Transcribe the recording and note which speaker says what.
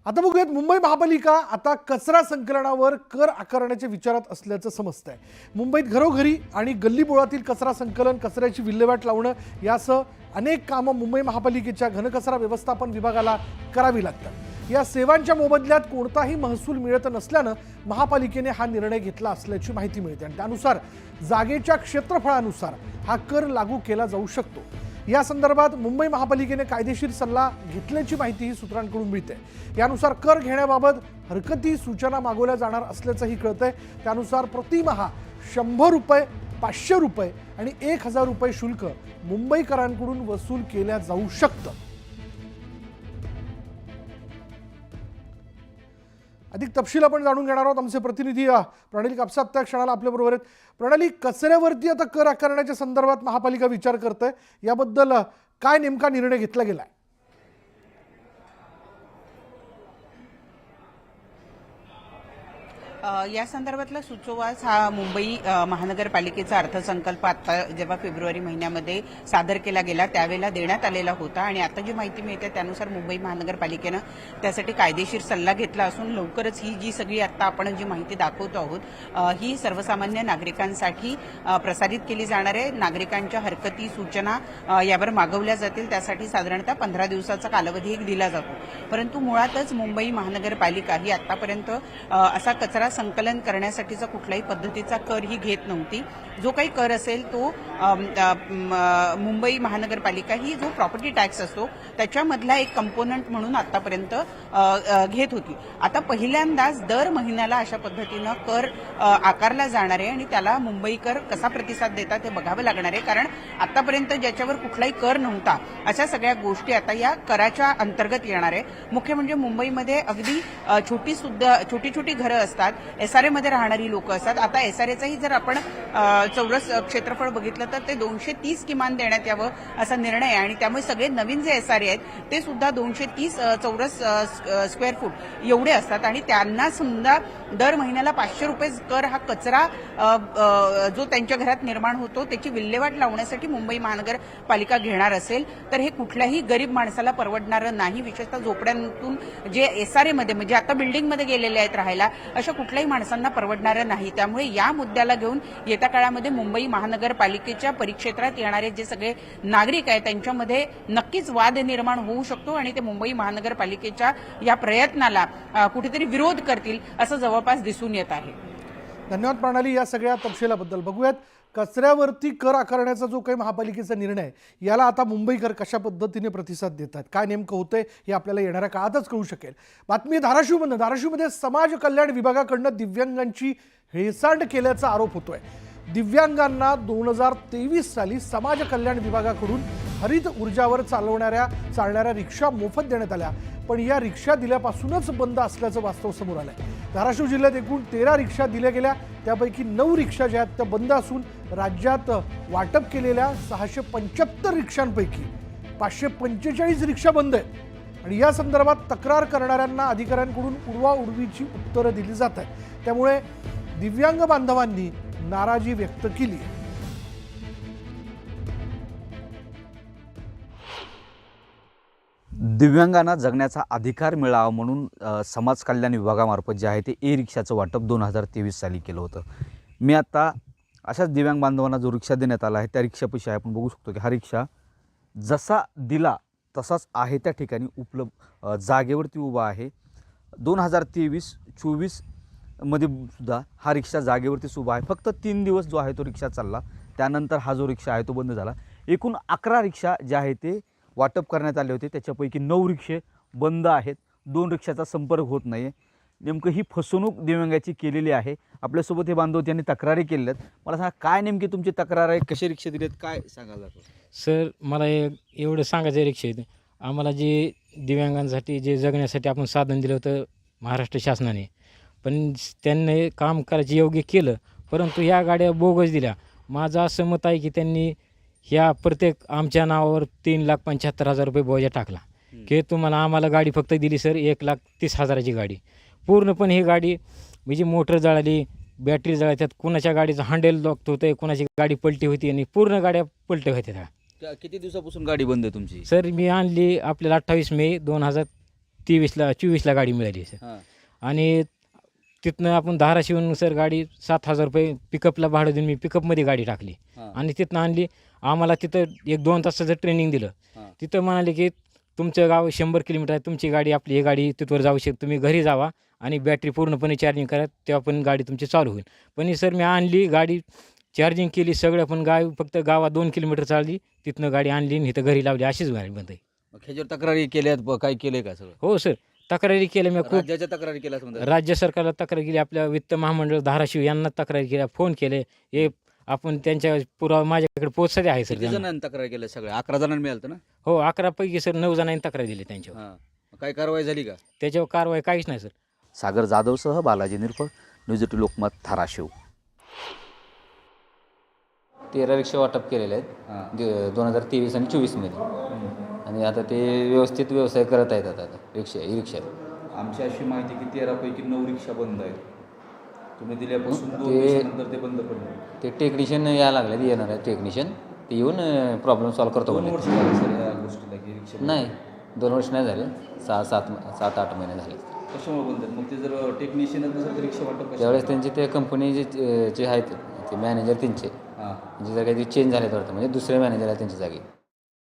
Speaker 1: आता बघूयात, मुंबई महापालिका आता कचरा संकलनावर कर आकारण्याच्या विचारात असल्याचं समजतंय। मुंबईत घरोघरी आणि गल्लीबोळातील कचरा संकलन, कचऱ्याची विल्हेवाट लावणं यासह अनेक कामं मुंबई महापालिकेच्या घनकचरा व्यवस्थापन विभागाला करावी लागतात। या सेवांच्या मोबदल्यात कोणताही महसूल मिळत नसल्यानं महापालिकेने हा निर्णय घेतला असल्याची माहिती मिळते आणि त्यानुसार जागेच्या क्षेत्रफळानुसार हा कर लागू केला जाऊ शकतो। या संदर्भात मुंबई महापालिकेने कायदेशीर सल्ला घेतल्याची माहितीही सूत्रांकडून मिळते। यानुसार कर घेण्याबाबत हरकती सूचना मागवल्या जाणार असल्याचंही कळतंय। त्यानुसार प्रतिमाह 100 रुपये, 500 रुपये आणि 1000 रुपये शुल्क मुंबईकरांकडून वसूल केल्या जाऊ शकतं। अधिक तपशील आपण जाणून घेणार आहोत। आमचे प्रतिनिधी प्रणाली कापसा त्या क्षणाला आपल्या बरोबर आहेत। प्रणाली, कचऱ्यावरती आता कर आकारण्याच्या संदर्भात महापालिका विचार करते, याबद्दल काय नेमका निर्णय घेतला गेलाय?
Speaker 2: या संदर्भातला सुचोवास हा मुंबई महानगरपालिकेचा अर्थसंकल्प आता जेव्हा फेब्रुवारी महिन्यामध्ये सादर केला गेला त्यावेळेला देण्यात आलेला होता आणि आता जी माहिती मिळते त्यानुसार मुंबई महानगरपालिकेनं त्यासाठी कायदेशीर सल्ला घेतला असून लवकरच ही जी सगळी आता आपण जी माहिती दाखवतो आहोत ही सर्वसामान्य नागरिकांसाठी प्रसारित केली जाणार आहे। नागरिकांच्या हरकती सूचना यावर मागवल्या जातील, त्यासाठी साधारणतः 15 दिवसाचा कालावधी दिला जातो। परंतु मुळातच मुंबई महानगरपालिका ही आतापर्यंत असा कचरा संकलन करण्यासाठीचा कुठल्याही पद्धतीचा कर ही घेत नव्हती। जो काही कर असेल तो मुंबई महानगरपालिका ही जो प्रॉपर्टी टॅक्स असतो त्याच्यामधला एक कंपोनंट म्हणून आतापर्यंत घेत होती। आता पहिल्यांदाच दर महिन्याला अशा पद्धतीनं कर आकारला जाणार आहे आणि त्याला मुंबईकर कसा प्रतिसाद देतात हे बघावं लागणार आहे, कारण आतापर्यंत ज्याच्यावर कुठलाही कर नव्हता अशा सगळ्या गोष्टी आता या कराच्या अंतर्गत येणार आहे। मुख्य म्हणजे मुंबईमध्ये अगदी छोटी छोटी घरं असतात, एसआरए मध्ये राहणारी लोक असतात। आता एसआरएचाही जर आपण चौरस क्षेत्रफळ बघितलं तर ते 230 किमान देण्यात यावं असा निर्णय आहे आणि त्यामुळे सगळे नवीन जे एसआरए आहेत ते सुद्धा 230 चौरस स्क्वेअर फूट एवढे असतात आणि त्यांना सुद्धा दर महिन्याला 500 रुपये कर हा कचरा जो त्यांच्या घरात निर्माण होतो त्याची विल्हेवाट लावण्यासाठी मुंबई महानगरपालिका घेणार असेल तर हे कुठल्याही गरीब माणसाला परवडणारं नाही। विशेषतः झोपड्यांतून जे एसआरए मध्ये म्हणजे आता बिल्डिंगमध्ये गेलेले आहेत राहायला अशा कुठल्याही माणसांना परवडणारं नाही। त्यामुळे या मुद्द्याला घेऊन येत्या काळामध्ये मुंबई महानगरपालिकेच्या परिक्षेत्रात येणारे जे सगळे नागरिक आहेत त्यांच्यामध्ये नक्कीच वाद निर्माण होऊ शकतो आणि ते मुंबई महानगरपालिकेच्या या प्रयत्नाला कुठेतरी विरोध करतील असं जवळपास दिसून येत आहे।
Speaker 1: धन्यवाद प्रणाली या सगळ्या तपशिलाबद्दल। बघूयात, कचऱ्यावरती कर आकारण्याचा जो काही महापालिकेचा निर्णय याला आता मुंबईकर कशा पद्धतीने प्रतिसाद देतात, काय नेमकं होतंय हे आपल्याला येणाऱ्या काळातच कळू शकेल। बातमी धाराशिवमध्ये समाज कल्याण विभागाकडून दिव्यांगांची हेळसांड केल्याचा आरोप होतोय। दिव्यांगांना 2023 साली समाज कल्याण विभागाकडून हरित ऊर्जावर चालणाऱ्या रिक्षा मोफत देण्यात आल्या, पण या रिक्षा दिल्यापासूनच बंद असल्याचं वास्तव समोर आलंय। धाराशिव जिल्ह्यात एकूण 13 रिक्षा दिल्या गेल्या, त्यापैकी 9 रिक्षा ज्या आहेत त्या बंद असून राज्यात वाटप केलेल्या 675 रिक्षांपैकी 545 रिक्षा बंद आहेत आणि या संदर्भात तक्रार करणाऱ्यांना अधिकाऱ्यांकडून उडवाउडवीची उत्तरं दिली जात आहेत। त्यामुळे दिव्यांग बांधवांनी नाराजी व्यक्त केली आहे।
Speaker 3: दिव्यांगांना जगण्याचा अधिकार मिळावा म्हणून समाज कल्याण विभागामार्फत जे आहे ते ई रिक्षाचं वाटप 2023 साली केलं होतं। मी आता अशाच दिव्यांग बांधवांना जो रिक्षा देण्यात आला आहे त्या रिक्षापाशी आहे, आपण बघू शकतो की हा रिक्षा जसा दिला तसाच आहे त्या ठिकाणी उपलब्ध जागेवरती उभा आहे। 2023-24 मध्ये सुद्धा हा रिक्षा जागेवरतीच उभा आहे। फक्त 3 दिवस जो आहे तो रिक्षा चालला, त्यानंतर हा जो रिक्षा आहे तो बंद झाला। एकूण 11 रिक्षा जे आहे ते वाटप करण्यात आले होते, त्याच्यापैकी 9 रिक्षे बंद आहेत, 2 रिक्षाचा संपर्क होत नाही आहे। नेमकं ही फसवणूक दिव्यांगाची केलेली आहे। आपल्यासोबत हे बांधव त्यांनी तक्रारी केलेल्या आहेत। मला सांगा काय नेमकी तुमची तक्रार आहे, कसे रिक्षा दिलेत, काय सांगायला?
Speaker 4: सर, मला एवढं सांगायचं आहे, रिक्षेत आम्हाला जे दिव्यांगांसाठी जे जगण्यासाठी आपण साधन दिलं होतं महाराष्ट्र शासनाने, पण त्यांनी काम करायचं योग्य केलं, परंतु ह्या गाड्या बोगस दिल्या। माझं असं मत आहे की त्यांनी ह्या प्रत्येक आमच्या नावावर 3,75,000 रुपये बोजा टाकला की आम्हाला गाडी फक्त दिली सर 1,30,000ची गाडी। पूर्णपणे ही गाडी म्हणजे मोटर जळाली, बॅटरी जळाली, त्यात कुणाच्या गाडीचं हँडल लॉक होतं, कुणाची गाडी पलटी होती आणि पूर्ण गाड्या पलटी होत्या।
Speaker 3: किती दिवसापासून गाडी बंद आहे तुमची?
Speaker 4: सर, मी आणली आपल्याला 28 मे 24ला गाडी मिळाली सर.
Speaker 3: हां
Speaker 4: आणि तिथनं आपण धाराशिवून सर गाडी 7,000 रुपये पिकअपला भाडं देऊन मी पिकअपमध्ये गाडी टाकली
Speaker 3: हां
Speaker 4: आणि तिथनं आणली. आम्हाला तिथं 1-2 तासाचं ट्रेनिंग दिलं.
Speaker 3: हां
Speaker 4: तिथं म्हणाले की तुमचं गाव 100 किलोमीटर आहे, तुमची गाडी आपली ही गाडी तिथवर जाऊ शकते, तुम्ही घरी जावा आणि बॅटरी पूर्णपणे चार्जिंग करा, तेव्हा पण गाडी तुमची चालू होईल. पण ही सर मी आणली गाडी, चार्जिंग केली सगळं, पण गाडी फक्त गावात 2 किलोमीटर चालली, तिथनं गाडी आणली आणि इथं घरी लावली, अशीच गाडी बंद आहे.
Speaker 3: मग ह्याच्यावर तक्रारी केल्यात काय केलंय का सगळं?
Speaker 4: हो सर, तक्रारी केल्या मी खूप.
Speaker 3: राज्याच्या तक्रारी केल्यात म्हणतात.
Speaker 4: राज्य सरकारला तक्रार केली, आपल्या वित्त महामंडळ धाराशिव यांना तक्रार केल्या, फोन केले. हे आपण त्यांच्या पुरावा माझ्याकडे पोहोचते आहे सर.
Speaker 3: किती जणांनी तक्रार केल्या? सगळ्या 11 जणांना मिळालं ना?
Speaker 4: हो, 11 पैकी सर 9 जणांनी तक्रार दिली त्यांच्यावर.
Speaker 3: हां काय कारवाई झाली का?
Speaker 4: त्याच्यावर कारवाई काहीच नाही सर.
Speaker 3: सागर जाधवसह बालाजी निरपळ, न्यूज 18 लोकमत, धाराशिव.
Speaker 5: 13 रिक्षा वाटप केलेले
Speaker 3: हां.
Speaker 5: आहेत 2023 आणि 24मध्ये. आणि आता ते व्यवस्थित व्यवसाय करत आहेत आता ई रिक्षा.
Speaker 3: आमची अशी माहिती की 13 पैकी 9 रिक्षा बंद आहेत. तुम्ही दिल्यापासून 2
Speaker 5: ते-
Speaker 3: दिवसानंतर ते बंद पडले.
Speaker 5: ते टेक्निशियन यायला लागले, येणार आहे टेक्निशियन, ते येऊन प्रॉब्लेम सॉल्व्ह करतो
Speaker 3: 2
Speaker 5: बोलले.
Speaker 3: वर्ष झाली सर या गोष्टीला की रिक्षा बंद.
Speaker 5: नाही, 2 वर्ष नाही झाले, 7-8 महिने झाले.
Speaker 3: कशामुळे बंद आहेत? मग ते जर टेक्निशियनच नसेल तर रिक्षा वाटप
Speaker 5: त्यावेळेस त्यांचे ते कंपनी जे आहेत ते मॅनेजर त्यांचे
Speaker 3: हां
Speaker 5: म्हणजे जर काही चेंज झाले तर म्हणजे दुसरे मॅनेजर आहे त्यांच्या जागी.